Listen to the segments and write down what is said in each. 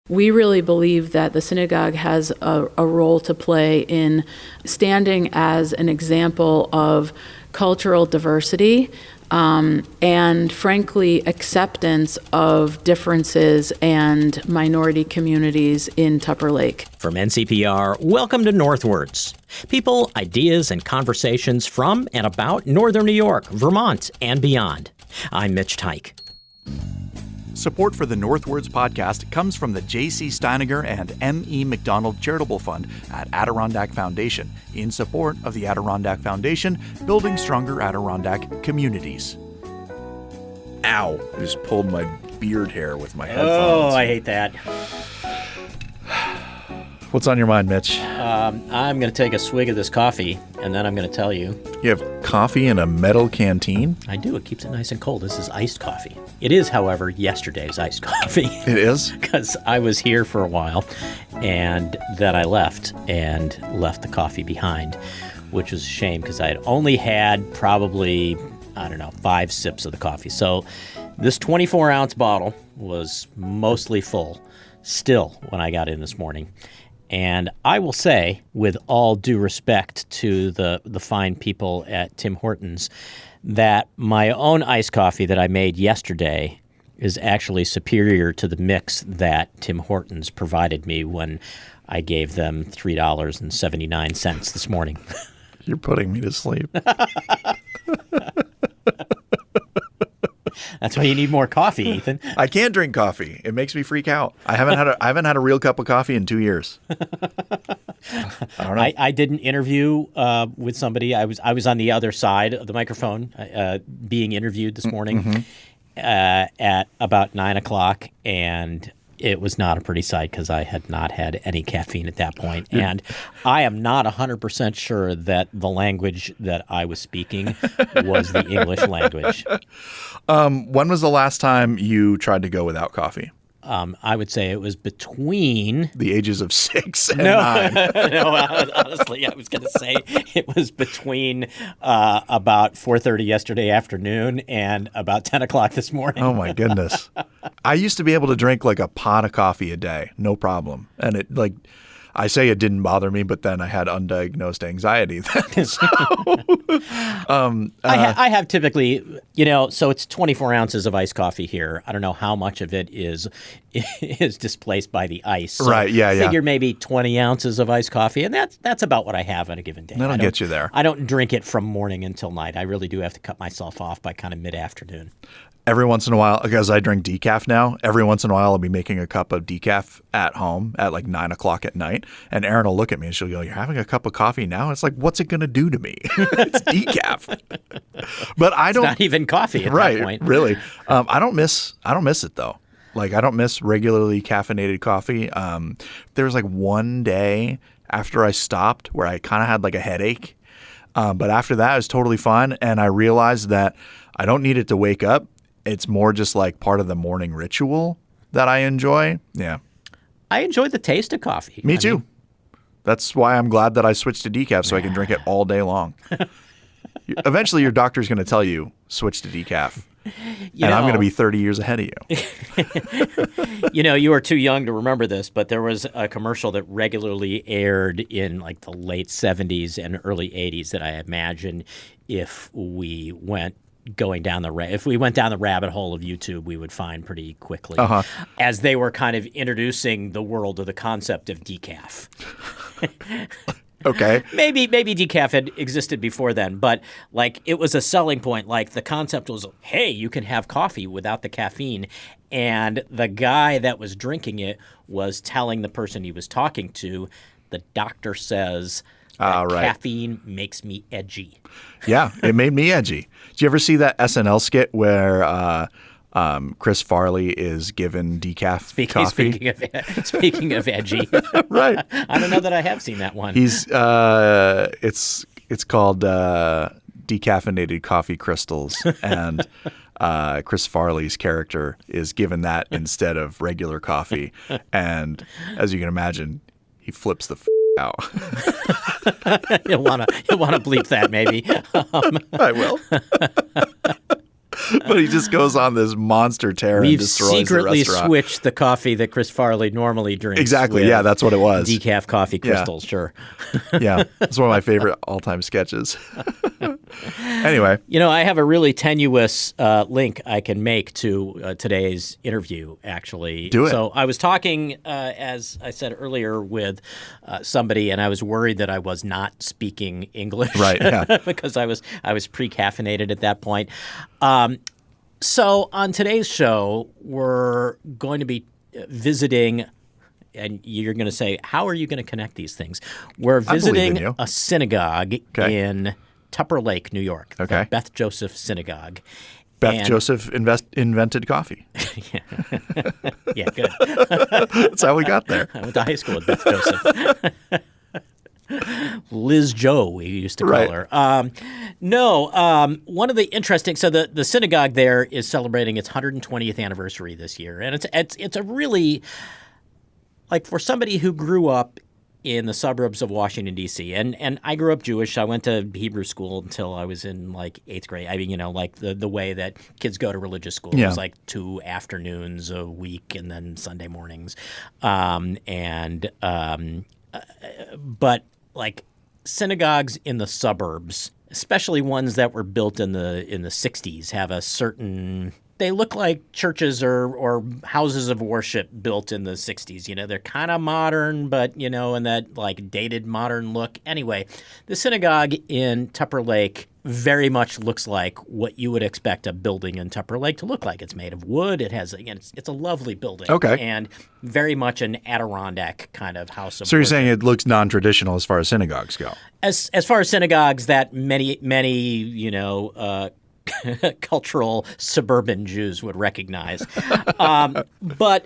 We really believe that the synagogue has a role to play in standing as an example of cultural diversity and, frankly, acceptance of differences and minority communities in Tupper Lake. From NCPR, welcome to Northwards. People, ideas, and conversations from and about Northern New York, Vermont, and beyond. I'm Mitch Teich. Support for the Northwards podcast comes from the J.C. Steiniger and M.E. McDonald Charitable Fund at Adirondack Foundation, in support of the Adirondack Foundation, building stronger Adirondack communities. Ow! I just pulled my beard hair with my headphones. Oh, I hate that. What's on your mind, Mitch? I'm going to take a swig of this coffee, and then I'm going to tell you. You have coffee in a metal canteen? I do. It keeps it nice and cold. This is iced coffee. It is, however, yesterday's iced coffee. It is? Because I was here for a while, and then I left the coffee behind, which was a shame because I had only had probably, 5 sips of the coffee. So this 24-ounce bottle was mostly full still when I got in this morning. And I will say, with all due respect to the fine people at Tim Hortons, that my own iced coffee that I made yesterday is actually superior to the mix that Tim Hortons provided me when I gave them $3.79 this morning. You're putting me to sleep. That's why you need more coffee, Ethan. I can't drink coffee. It makes me freak out. I haven't had a real cup of coffee in 2 years. I don't know. I did an interview with somebody. I was on the other side of the microphone being interviewed this morning at about 9 o'clock, and it was not a pretty sight because I had not had any caffeine at that point. And I am not 100% sure that the language that I was speaking was the English language. When was the last time you tried to go without coffee? I would say it was between the ages of 6 and 9. No, honestly, I was going to say it was between about 4:30 yesterday afternoon and about 10 o'clock this morning. Oh, my goodness. I used to be able to drink like a pot of coffee a day, no problem. And it I say it didn't bother me, but then I had undiagnosed anxiety then. So, I have typically, so it's 24 ounces of iced coffee here. I don't know how much of it is displaced by the ice. So right, yeah. Figure maybe 20 ounces of iced coffee, and that's about what I have on a given day. That'll get you there. I don't drink it from morning until night. I really do have to cut myself off by kind of mid-afternoon. Every once in a while, because I drink decaf now, every once in a while I'll be making a cup of decaf at home at like 9 o'clock at night. And Erin will look at me and she'll go, "You're having a cup of coffee now?" It's like, what's it going to do to me? It's decaf. But I don't. It's not even coffee at that point. Right, really. I don't miss it though. Like I don't miss regularly caffeinated coffee. There was like one day after I stopped where I kind of had like a headache. But after that, it was totally fine. And I realized that I don't need it to wake up. It's more just like part of the morning ritual that I enjoy. Yeah. I enjoy the taste of coffee. Me too. That's why I'm glad that I switched to decaf so I can drink it all day long. Eventually, your doctor's going to tell you, switch to decaf. I'm going to be 30 years ahead of you. You are too young to remember this, but there was a commercial that regularly aired in like the late 70s and early 80s that I imagine if we went down the rabbit hole of YouTube, we would find pretty quickly as they were kind of introducing the world of the concept of decaf. Okay. Maybe decaf had existed before then, but like it was a selling point. Like the concept was, hey, you can have coffee without the caffeine. And the guy that was drinking it was telling the person he was talking to, the doctor says that caffeine makes me edgy. Yeah, it made me edgy. Did you ever see that SNL skit where Chris Farley is given decaf coffee? Speaking of edgy. Right. I don't know that I have seen that one. He's it's called decaffeinated coffee crystals, and Chris Farley's character is given that instead of regular coffee, and as you can imagine, he flips the out. You'll want to bleep that maybe. I will. But he just goes on this monster tear and We've destroys the secretly restaurant. switched the coffee that Chris Farley normally drinks. Exactly. with Yeah, that's what it was. Decaf coffee crystals, sure. Yeah, it's one of my favorite all-time sketches. Anyway, I have a really tenuous link I can make to today's interview, actually. Do it. So I was talking, as I said earlier, with somebody, and I was worried that I was not speaking English. Right, yeah. Because I was pre-caffeinated at that point. So on today's show, we're going to be visiting, and you're going to say, how are you going to connect these things? We're believe in visiting you. a synagogue Okay. in Tupper Lake, New York, Okay. the Beth Joseph Synagogue. Beth And- Joseph invented coffee. Yeah, good. That's how we got there. I went to high school with Beth Joseph. Liz Joe, we used to call Right. her. One of the interesting. So the synagogue there is celebrating its 120th anniversary this year, and it's a really, like, for somebody who grew up in the suburbs of Washington, D.C., and I grew up Jewish. I went to Hebrew school until I was in, like, 8th grade. I mean, like the way that kids go to religious school. It Yeah. was like 2 afternoons a week and then Sunday mornings. But, like, synagogues in the suburbs, especially ones that were built in the 60s, have a certain... They look like churches or houses of worship built in the 60s. They're kind of modern, but, in that, like, dated modern look. Anyway, the synagogue in Tupper Lake very much looks like what you would expect a building in Tupper Lake to look like. It's made of wood. It has, again, it's a lovely building. Okay. And very much an Adirondack kind of house of So you're worship. saying it looks non-traditional as far as synagogues go? As far as synagogues that many cultural suburban Jews would recognize. But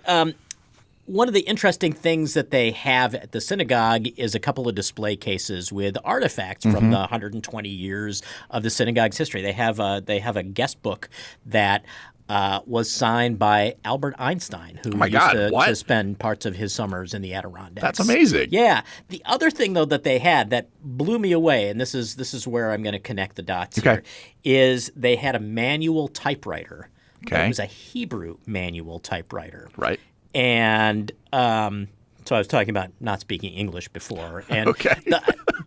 one of the interesting things that they have at the synagogue is a couple of display cases with artifacts from the 120 years of the synagogue's history. They have a guest book that was signed by Albert Einstein, who my God, used what? to spend parts of his summers in the Adirondacks. That's amazing. Yeah. The other thing, though, that they had that blew me away, and this is where I'm going to connect the dots Okay. here, is they had a manual typewriter. Okay. It was a Hebrew manual typewriter. Right. And so I was talking about not speaking English before. And Okay.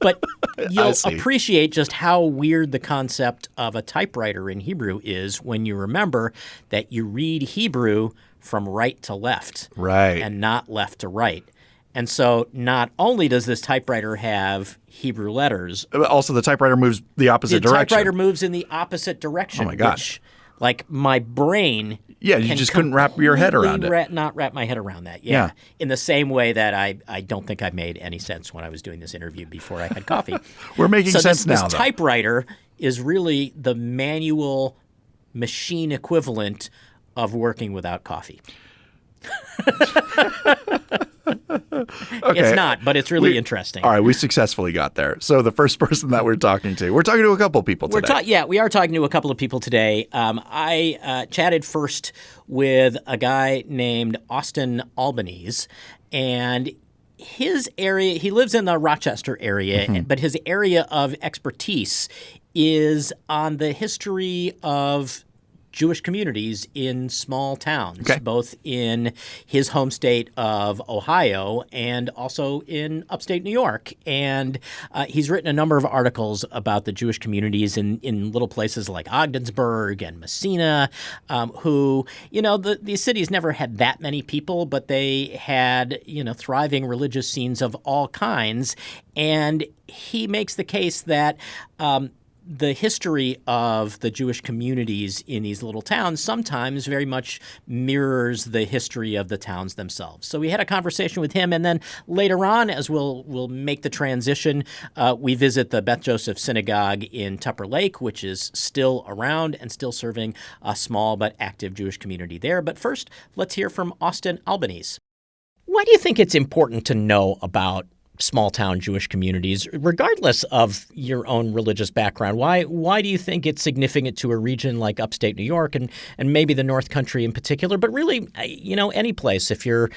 but you'll see. appreciate just how weird the concept of a typewriter in Hebrew is when you remember that you read Hebrew from right to left. Right. And not left to right. And so not only does this typewriter have Hebrew letters, But also, the typewriter moves the opposite the direction. typewriter moves in the opposite direction. Oh, my God. Which, like, my brain Yeah, you can just couldn't wrap your head around completely it. not wrap my head around that. Yeah. In the same way that I don't think I made any sense when I was doing this interview before I had coffee. We're making So sense now, this though. typewriter is really the manual machine equivalent of working without coffee. Okay. It's not, but it's really interesting. All right, we successfully got there. So the first person that we're talking to a couple people today. We are talking to a couple of people today. I chatted first with a guy named Austin Albanese, and his area, he lives in the Rochester area, but his area of expertise is on the history of Jewish communities in small towns, Okay. both in his home state of Ohio and also in upstate New York. And he's written a number of articles about the Jewish communities in little places like Ogdensburg and Messina, who, these cities never had that many people, but they had, thriving religious scenes of all kinds. And he makes the case that the history of the Jewish communities in these little towns sometimes very much mirrors the history of the towns themselves. So we had a conversation with him, and then later on, as we'll make the transition, we visit the Beth Joseph Synagogue in Tupper Lake, which is still around and still serving a small but active Jewish community there. But first, let's hear from Austin Albanese. Why do you think it's important to know about small-town Jewish communities, regardless of your own religious background? Why do you think it's significant to a region like upstate New York and maybe the North Country in particular, but really, any place, if you're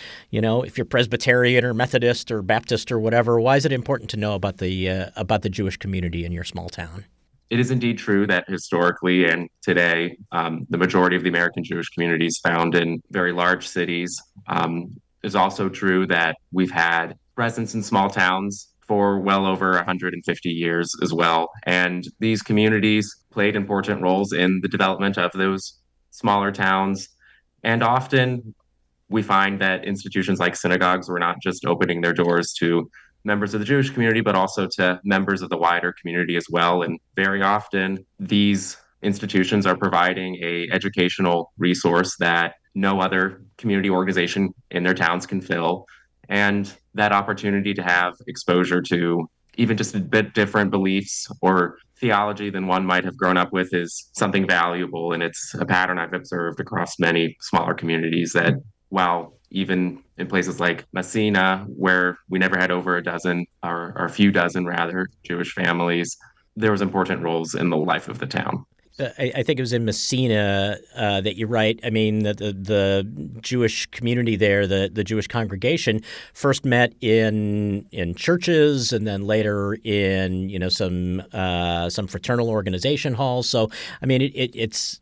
Presbyterian or Methodist or Baptist or whatever, why is it important to know about the Jewish community in your small town? It is indeed true that historically and today, the majority of the American Jewish community is found in very large cities. It's also true that we've had presence in small towns for well over 150 years as well. And these communities played important roles in the development of those smaller towns. And often we find that institutions like synagogues were not just opening their doors to members of the Jewish community, but also to members of the wider community as well. And very often, these institutions are providing a educational resource that no other community organization in their towns can fill. And that opportunity to have exposure to even just a bit different beliefs or theology than one might have grown up with is something valuable. And it's a pattern I've observed across many smaller communities that while even in places like Messina, where we never had over a dozen or a few dozen rather Jewish families, there was important roles in the life of the town. I think it was in Messina that you write. I mean, the Jewish community there, the Jewish congregation, first met in churches, and then later in some fraternal organization halls. So, I mean, it's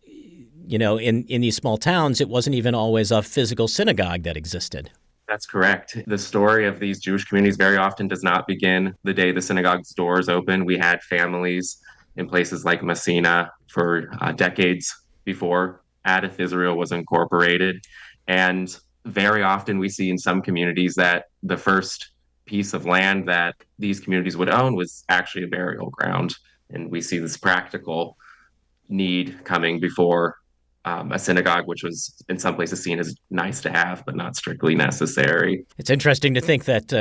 in these small towns, it wasn't even always a physical synagogue that existed. That's correct. The story of these Jewish communities very often does not begin the day the synagogue's doors open. We had families in places like Messina for decades before Addith Israel was incorporated. And very often we see in some communities that the first piece of land that these communities would own was actually a burial ground. And we see this practical need coming before a synagogue, which was in some places seen as nice to have, but not strictly necessary. It's interesting to think that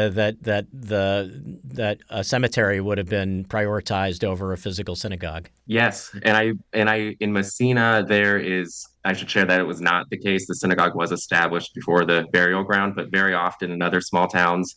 a cemetery would have been prioritized over a physical synagogue. Yes, and I in Messina there is. I should share that it was not the case. The synagogue was established before the burial ground, but very often in other small towns,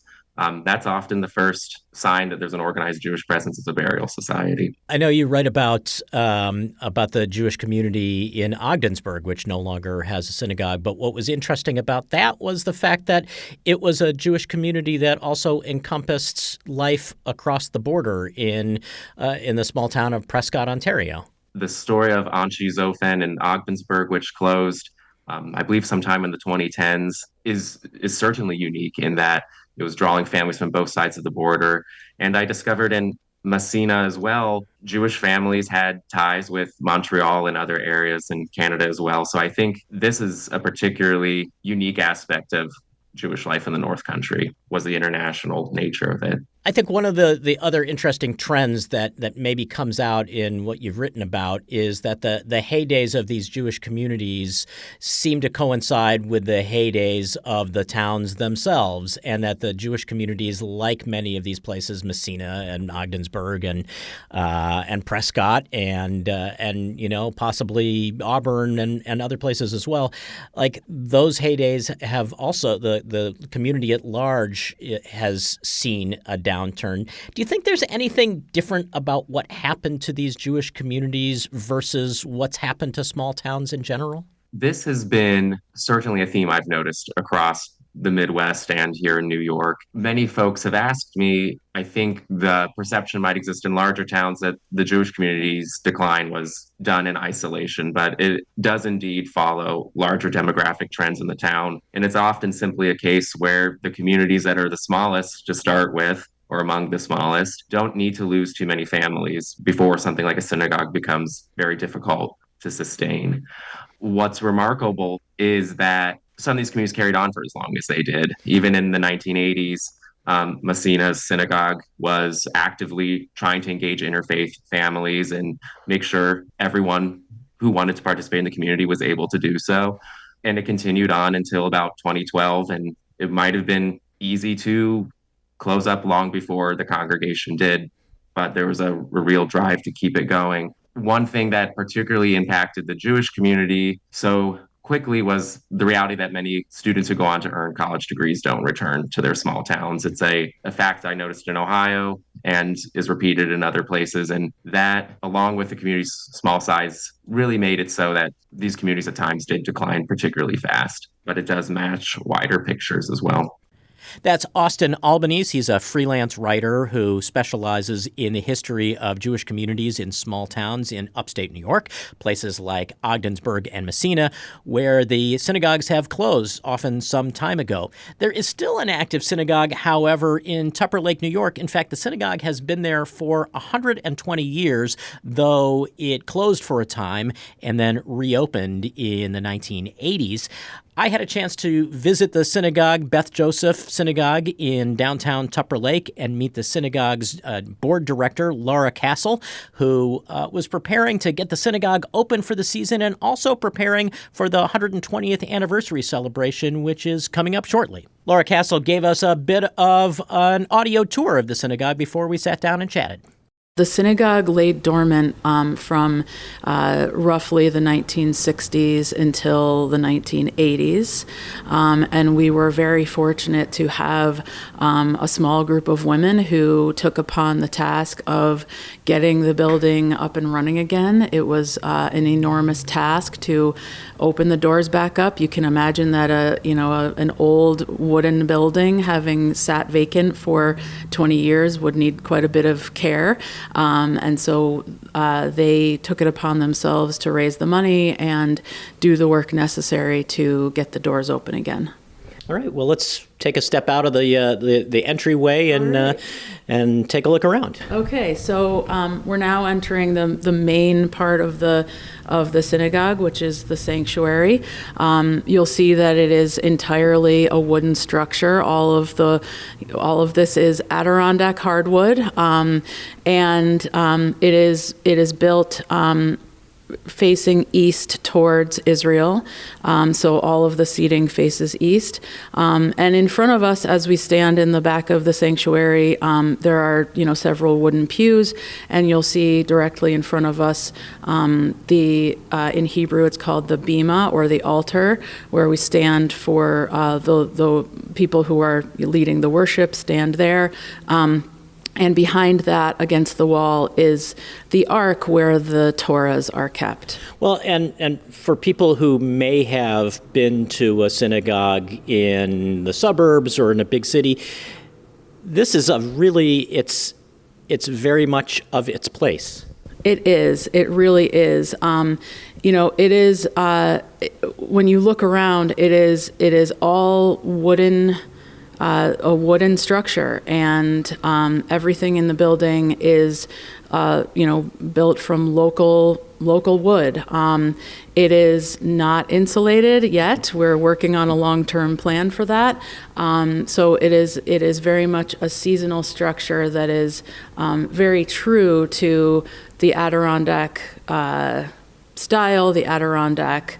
that's often the first sign that there's an organized Jewish presence as a burial society. I know you write about the Jewish community in Ogdensburg, which no longer has a synagogue. But what was interesting about that was the fact that it was a Jewish community that also encompassed life across the border in the small town of Prescott, Ontario. The story of Anschi Zofen in Ogdensburg, which closed, I believe, sometime in the 2010s, is certainly unique in that it was drawing families from both sides of the border. And I discovered in Messina as well, Jewish families had ties with Montreal and other areas in Canada as well. So I think this is a particularly unique aspect of Jewish life in the North Country, was the international nature of it. I think one of the other interesting trends that maybe comes out in what you've written about is that the heydays of these Jewish communities seem to coincide with the heydays of the towns themselves, and that the Jewish communities, like many of these places, Messina and Ogdensburg and Prescott and possibly Auburn and other places as well, like those heydays have also the community at large has seen a downturn. Do you think there's anything different about what happened to these Jewish communities versus what's happened to small towns in general? This has been certainly a theme I've noticed across the Midwest and here in New York. Many folks have asked me, I think the perception might exist in larger towns that the Jewish community's decline was done in isolation, but it does indeed follow larger demographic trends in the town. And it's often simply a case where the communities that are the smallest to start with, or among the smallest, don't need to lose too many families before something like a synagogue becomes very difficult to sustain. What's remarkable is that some of these communities carried on for as long as they did. Even in the 1980s, Messina's synagogue was actively trying to engage interfaith families and make sure everyone who wanted to participate in the community was able to do so. And it continued on until about 2012. And it might have been easy to close up long before the congregation did, but there was a real drive to keep it going. One thing that particularly impacted the Jewish community so quickly was the reality that many students who go on to earn college degrees don't return to their small towns. It's a fact I noticed in Ohio and is repeated in other places. And that, along with the community's small size, really made it so that these communities at times did decline particularly fast. But it does match wider pictures as well. That's Austin Albanese. He's a freelance writer who specializes in the history of Jewish communities in small towns in upstate New York, places like Ogdensburg and Messina, where the synagogues have closed, often some time ago. There is still an active synagogue, however, in Tupper Lake, New York. In fact, the synagogue has been there for 120 years, though it closed for a time and then reopened in the 1980s. I had a chance to visit the synagogue, Beth Joseph Synagogue in downtown Tupper Lake, and meet the synagogue's board director, Laura Castle, who was preparing to get the synagogue open for the season and also preparing for the 120th anniversary celebration, which is coming up shortly. Laura Castle gave us a bit of an audio tour of the synagogue before we sat down and chatted. The synagogue lay dormant from roughly the 1960s until the 1980s, and we were very fortunate to have a small group of women who took upon the task of getting the building up and running again. It was an enormous task to open the doors back up. You can imagine that an old wooden building, having sat vacant for 20 years, would need quite a bit of care. And so they took it upon themselves to raise the money and do the work necessary to get the doors open again. All right. Well, let's take a step out of the entryway and take a look around. Okay. So we're now entering the main part of the synagogue, which is the sanctuary. You'll see that it is entirely a wooden structure. All of this is Adirondack hardwood, and it is built facing east towards Israel. So all of the seating faces east. And in front of us, as we stand in the back of the sanctuary, there are, several wooden pews, and you'll see directly in front of us in Hebrew it's called the bima, or the altar, where we stand for the people who are leading the worship stand there. And behind that, against the wall, is the ark where the Torahs are kept. Well, and for people who may have been to a synagogue in the suburbs or in a big city, this is it's very much of its place. It is. It really is. It is. When you look around, it is all wooden. A wooden structure, and everything in the building is, built from local wood. It is not insulated yet. We're working on a long-term plan for that. So it is very much a seasonal structure that is very true to the Adirondack style, the Adirondack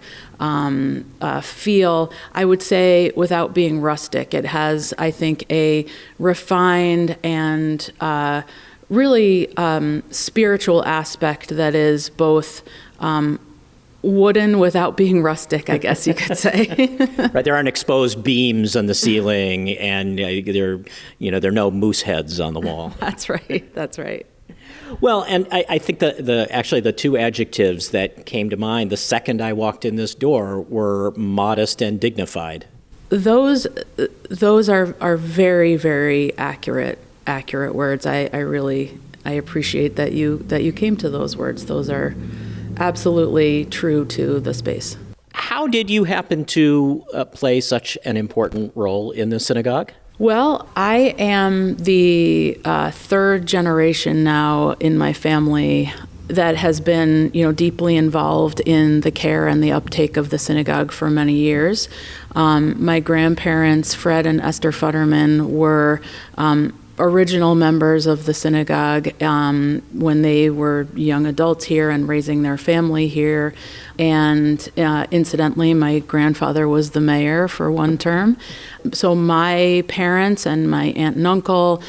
feel, I would say, without being rustic. It has, I think, a refined and really spiritual aspect that is both wooden without being rustic, I guess you could say. Right, there aren't exposed beams on the ceiling, and there are no moose heads on the wall. That's right. That's right. Well, and I think the two adjectives that came to mind the second I walked in this door were modest and dignified. Those are very, very accurate words. I appreciate that you came to those words. Those are absolutely true to the space. How did you happen to play such an important role in the synagogue? Well, I am the third generation now in my family that has been, deeply involved in the care and the uptake of the synagogue for many years. My grandparents, Fred and Esther Futterman, were original members of the synagogue when they were young adults here and raising their family here. And incidentally, my grandfather was the mayor for one term. So my parents and my aunt and uncle,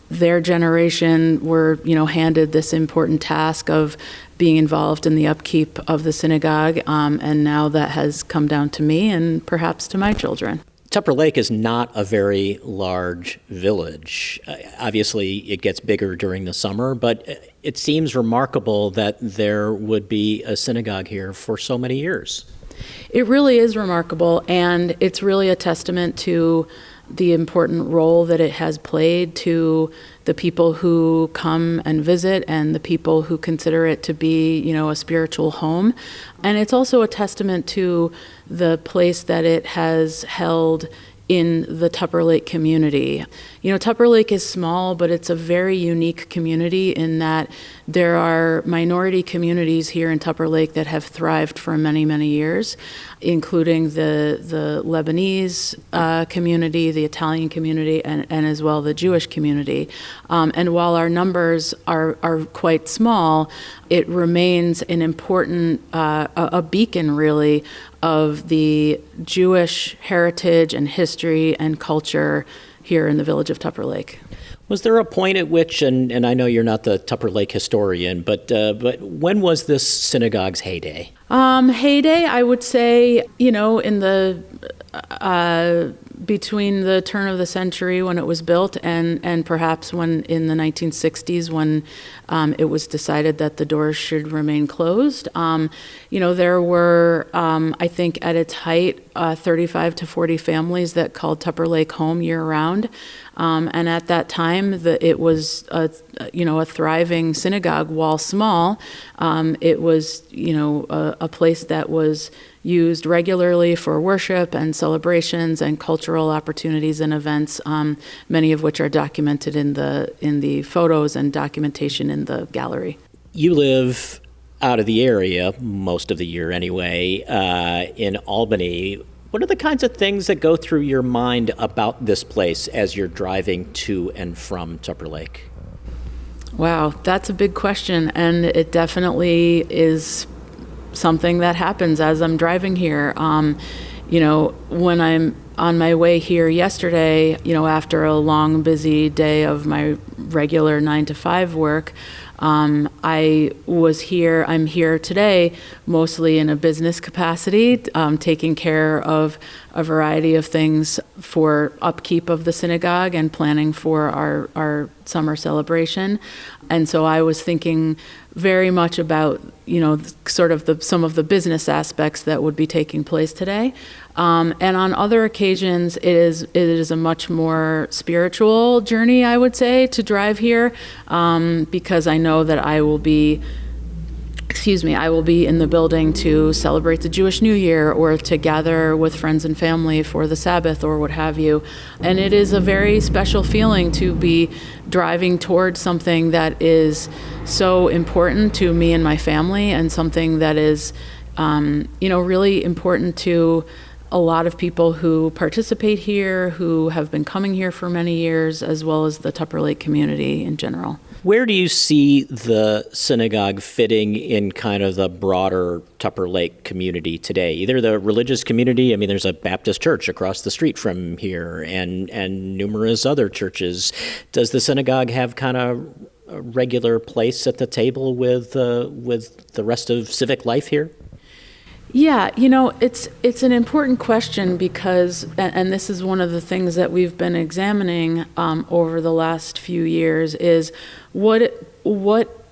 their generation were, handed this important task of being involved in the upkeep of the synagogue. And now that has come down to me and perhaps to my children. Tupper Lake is not a very large village. Obviously, it gets bigger during the summer, but it seems remarkable that there would be a synagogue here for so many years. It really is remarkable, and it's really a testament to the important role that it has played to the people who come and visit and the people who consider it to be, a spiritual home. And it's also a testament to the place that it has held in the Tupper Lake community. Tupper Lake is small, but it's a very unique community in that there are minority communities here in Tupper Lake that have thrived for many, many years, including the Lebanese community, the Italian community, and as well the Jewish community. And while our numbers are quite small, it remains an important, a beacon really, of the Jewish heritage and history and culture here in the village of Tupper Lake. Was there a point at which, and I know you're not the Tupper Lake historian, but when was this synagogue's heyday? Heyday, I would say, in the between the turn of the century when it was built and perhaps when in the 1960s when it was decided that the doors should remain closed. There were, I think at its height, 35 to 40 families that called Tupper Lake home year-round. And at that time, it was a thriving synagogue. While small, it was a place that was used regularly for worship and celebrations and cultural opportunities and events, many of which are documented in the photos and documentation in the gallery. You live out of the area most of the year anyway, in Albany. What are the kinds of things that go through your mind about this place as you're driving to and from Tupper Lake? Wow, that's a big question, and it definitely is something that happens as I'm driving here. When I'm on my way here yesterday, after a long, busy day of my regular 9-to-5 work, I'm here today mostly in a business capacity, taking care of a variety of things for upkeep of the synagogue and planning for our summer celebration. And so I was thinking very much about, some of the business aspects that would be taking place today. And on other occasions, it is a much more spiritual journey, I would say, to drive here, because I know that I will be in the building to celebrate the Jewish New Year or to gather with friends and family for the Sabbath or what have you. And it is a very special feeling to be driving towards something that is so important to me and my family and something that is, really important to a lot of people who participate here, who have been coming here for many years, as well as the Tupper Lake community in general. Where do you see the synagogue fitting in kind of the broader Tupper Lake community today? Either the religious community, there's a Baptist church across the street from here and numerous other churches. Does the synagogue have kind of a regular place at the table with the rest of civic life here? Yeah, it's an important question because, and this is one of the things that we've been examining over the last few years, is what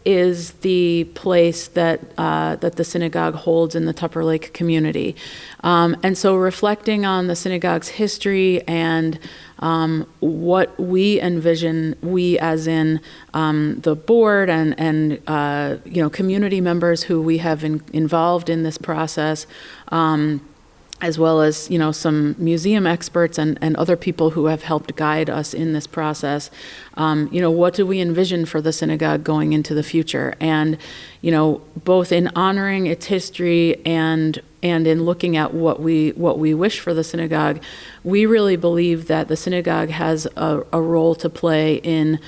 is the place that the synagogue holds in the Tupper Lake community. And so reflecting on the synagogue's history and what we envision, we as in the board and community members who we have involved in this process, as well as some museum experts and other people who have helped guide us in this process. What do we envision for the synagogue going into the future? And both in honoring its history and in looking at what we wish for the synagogue, we really believe that the synagogue has a role to play in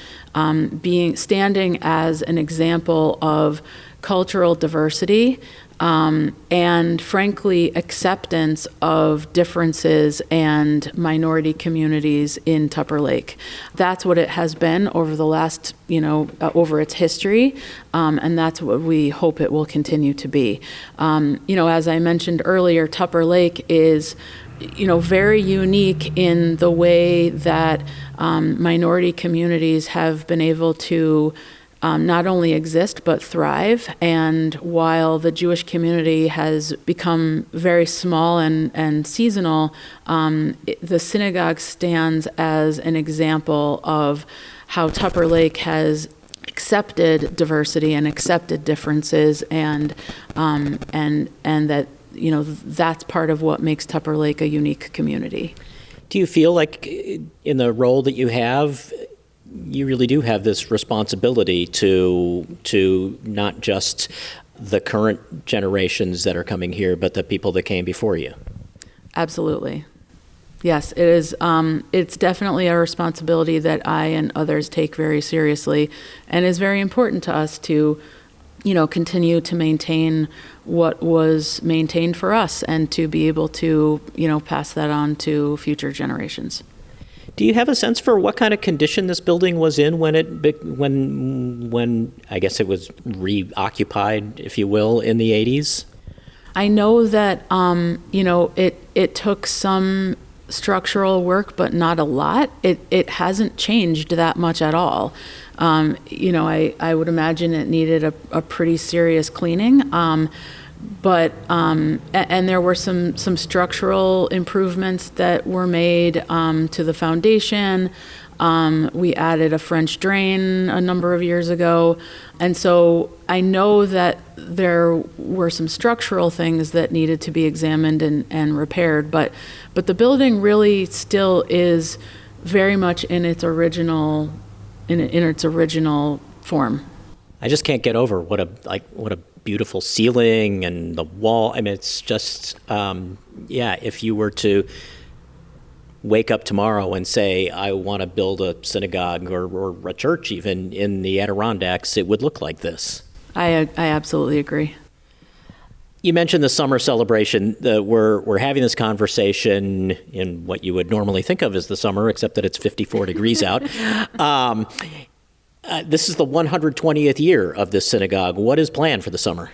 standing as an example of cultural diversity, and frankly, acceptance of differences and minority communities in Tupper Lake. That's what it has been over the last, over its history, and that's what we hope it will continue to be. As I mentioned earlier, Tupper Lake is very unique in the way that minority communities have been able to not only exist but thrive. And while the Jewish community has become very small and seasonal, the synagogue stands as an example of how Tupper Lake has accepted diversity and accepted differences, and that that's part of what makes Tupper Lake a unique community. Do you feel like in the role that you have, you really do have this responsibility to not just the current generations that are coming here, but the people that came before you? Absolutely. Yes, it is. It's definitely a responsibility that I and others take very seriously, and is very important to us to, continue to maintain what was maintained for us, and to be able to, pass that on to future generations. Do you have a sense for what kind of condition this building was in when I guess it was reoccupied, if you will, in the 80s? I know that it took some structural work, but not a lot. It hasn't changed that much at all. I would imagine it needed a pretty serious cleaning. But there were some structural improvements that were made to the foundation. We added a French drain a number of years ago. And so I know that there were some structural things that needed to be examined and repaired, but the building really still is very much in its original form. I just can't get over what a beautiful ceiling and the wall. I mean, it's just, if you were to wake up tomorrow and say, I want to build a synagogue or a church even in the Adirondacks, it would look like this. I absolutely agree. You mentioned the summer celebration. We're having this conversation in what you would normally think of as the summer, except that it's 54 degrees out. This is the 120th year of this synagogue. What is planned for the summer?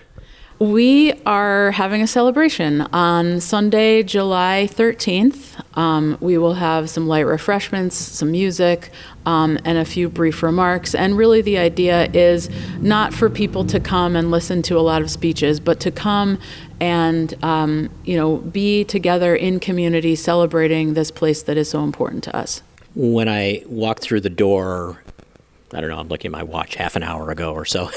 We are having a celebration on Sunday, July 13th. We will have some light refreshments, some music, and a few brief remarks. And really the idea is not for people to come and listen to a lot of speeches, but to come and be together in community celebrating this place that is so important to us. When I walked through the door, I don't know, I'm looking at my watch, half an hour ago or so,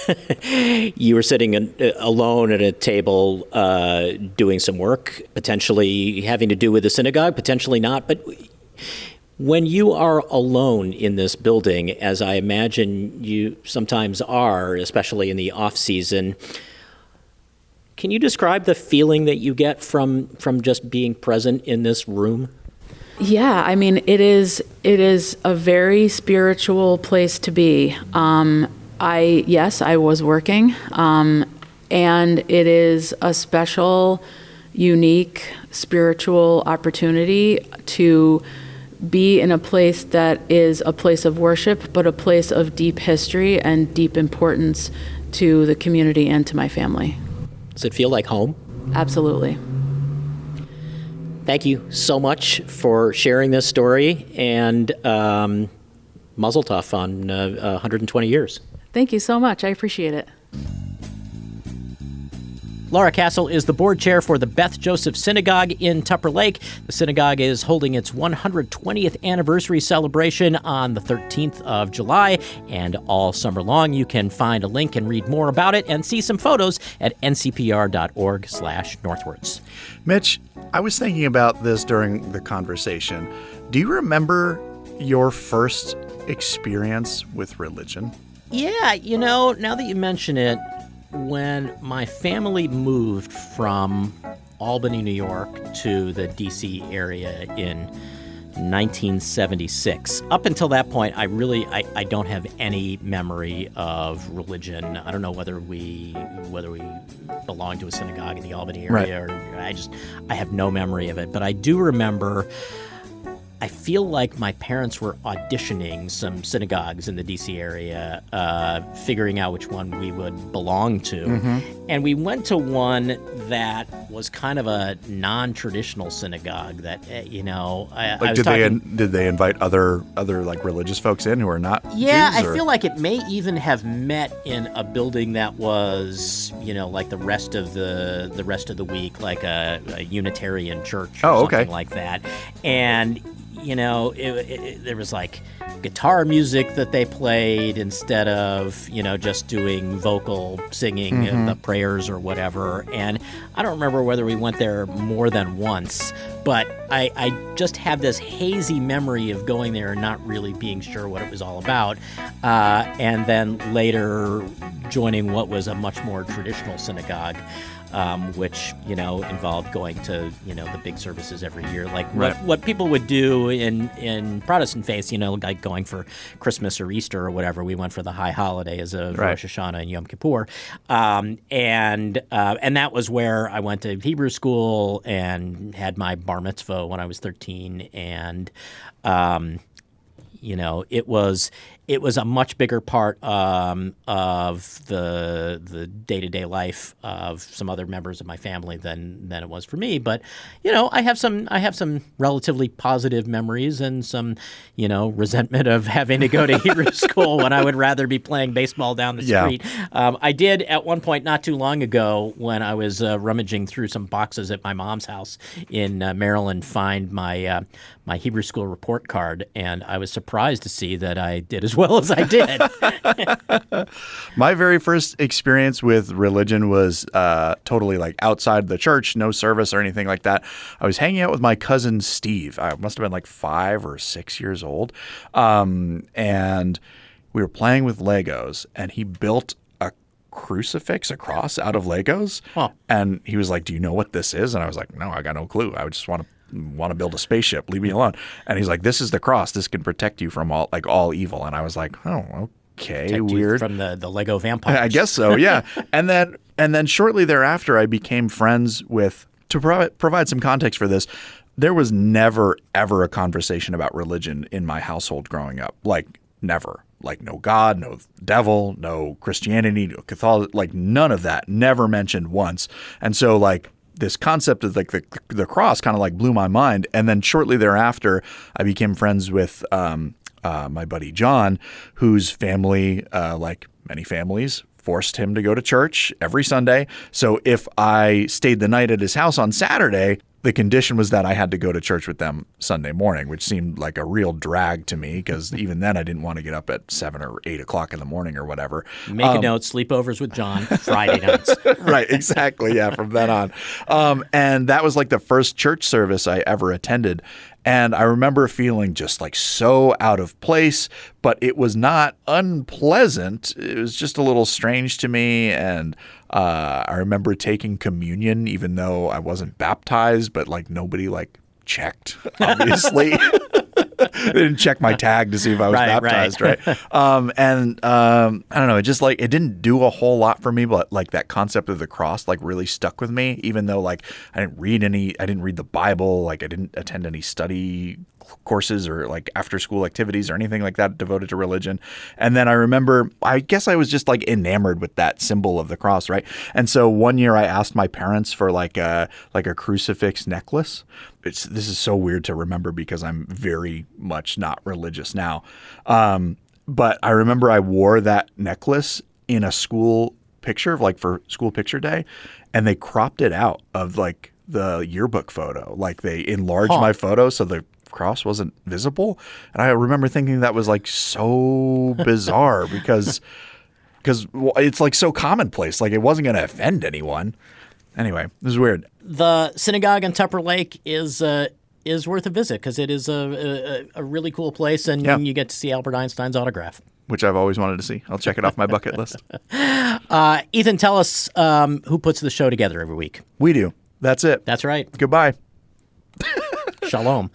you were sitting alone at a table doing some work, potentially having to do with the synagogue, potentially not. But when you are alone in this building, as I imagine you sometimes are, especially in the off-season, can you describe the feeling that you get from just being present in this room? Yeah, I mean, it is a very spiritual place to be. I was working, and it is a special, unique, spiritual opportunity to be in a place that is a place of worship, but a place of deep history and deep importance to the community and to my family. Does it feel like home? Absolutely. Thank you so much for sharing this story, and mazel tov on 120 years. Thank you so much. I appreciate it. Laura Castle is the board chair for the Beth Joseph Synagogue in Tupper Lake. The synagogue is holding its 120th anniversary celebration on the 13th of July, and all summer long. You can find a link and read more about it and see some photos at ncpr.org/northwards. Mitch, I was thinking about this during the conversation. Do you remember your first experience with religion? Yeah, now that you mention it, when my family moved from Albany, New York to the D.C. area in 1976, up until that point, I don't have any memory of religion. I don't know whether we belonged to a synagogue in the Albany area, right, or I have no memory of it. But I do remember I feel like my parents were auditioning some synagogues in the D.C. area, figuring out which one we would belong to. And we went to one that was kind of a non-traditional synagogue that, I was did they invite other like religious folks in who are not Yeah, Jews, I feel like it may even have met in a building that was, like the rest of the week, like a Unitarian church or something like that. And there was like guitar music that they played instead of, just doing vocal singing the prayers or whatever. And I don't remember whether we went there more than once, but I just have this hazy memory of going there and not really being sure what it was all about. And then later joining what was a much more traditional synagogue. Which, involved going to, the big services every year. Like what people would do in Protestant faiths, like going for Christmas or Easter or whatever. We went for the high holidays of Rosh Hashanah and Yom Kippur. And that was where I went to Hebrew school and had my bar mitzvah when I was 13. And, it was a much bigger part of the day-to-day life of some other members of my family than it was for me. But I have some relatively positive memories and some resentment of having to go to Hebrew school when I would rather be playing baseball down the street. I did at one point not too long ago when I was rummaging through some boxes at my mom's house in Maryland find my Hebrew school report card, and I was surprised to see that I did as well as I did. My very first experience with religion was totally like outside the church, no service or anything like that. I was hanging out with my cousin Steve. I must have been like 5 or 6 years old. And we were playing with Legos, and he built a crucifix, a cross out of Legos. Huh. And he was like, "Do you know what this is?" And I was like, "No, I got no clue. I just want to build a spaceship. Leave me alone." And he's like, "This is the cross. This can protect you from all evil." And I was like, "Oh, okay, protect weird." You from the Lego vampires. I guess so, yeah. and then shortly thereafter, I became friends with. To provide some context for this, there was never ever a conversation about religion in my household growing up. Like never. Like no God, no devil, no Christianity, no Catholic, like none of that. Never mentioned once. And so like this concept of like the cross kind of like blew my mind. And then shortly thereafter, I became friends with my buddy John, whose family, like many families, forced him to go to church every Sunday. So if I stayed the night at his house on Saturday, the condition was that I had to go to church with them Sunday morning, which seemed like a real drag to me because even then I didn't want to get up at 7 or 8 o'clock in the morning or whatever. Make a note, sleepovers with John, Friday nights. Right, exactly. Yeah, from then on. And that was like the first church service I ever attended. And I remember feeling just like so out of place, but it was not unpleasant. It was just a little strange to me. And I remember taking communion, even though I wasn't baptized, but like nobody like checked, obviously. They didn't check my tag to see if I was baptized, right? I don't know. It just like it didn't do a whole lot for me, but like that concept of the cross like really stuck with me. Even though like I didn't read the Bible, like I didn't attend any study courses or like after school activities or anything like that devoted to religion. And then I remember, I guess I was just like enamored with that symbol of the cross, right? And so one year I asked my parents for like a crucifix necklace. This is so weird to remember because I'm very much not religious now. But I remember I wore that necklace in a school picture, like for school picture day, and they cropped it out of like the yearbook photo. Like they enlarged my photo so the cross wasn't visible. And I remember thinking that was like so bizarre because it's like so commonplace. Like it wasn't going to offend anyone. Anyway, it was weird. The synagogue in Tupper Lake is worth a visit because it is a really cool place, and you get to see Albert Einstein's autograph, which I've always wanted to see. I'll check it off my bucket list. Ethan, tell us who puts the show together every week. We do. That's it. That's right. Goodbye. Shalom.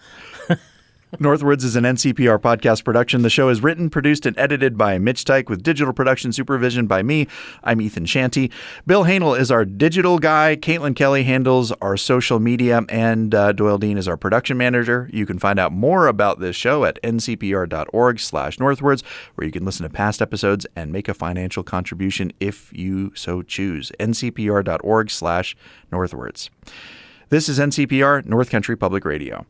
Northwoods is an NCPR podcast production. The show is written, produced, and edited by Mitch Teich with digital production supervision by me. I'm Ethan Shanty. Bill Hanel is our digital guy. Caitlin Kelly handles our social media, and Doyle Dean is our production manager. You can find out more about this show at ncpr.org/Northwoods, where you can listen to past episodes and make a financial contribution if you so choose. ncpr.org/Northwoods. This is NCPR, North Country Public Radio.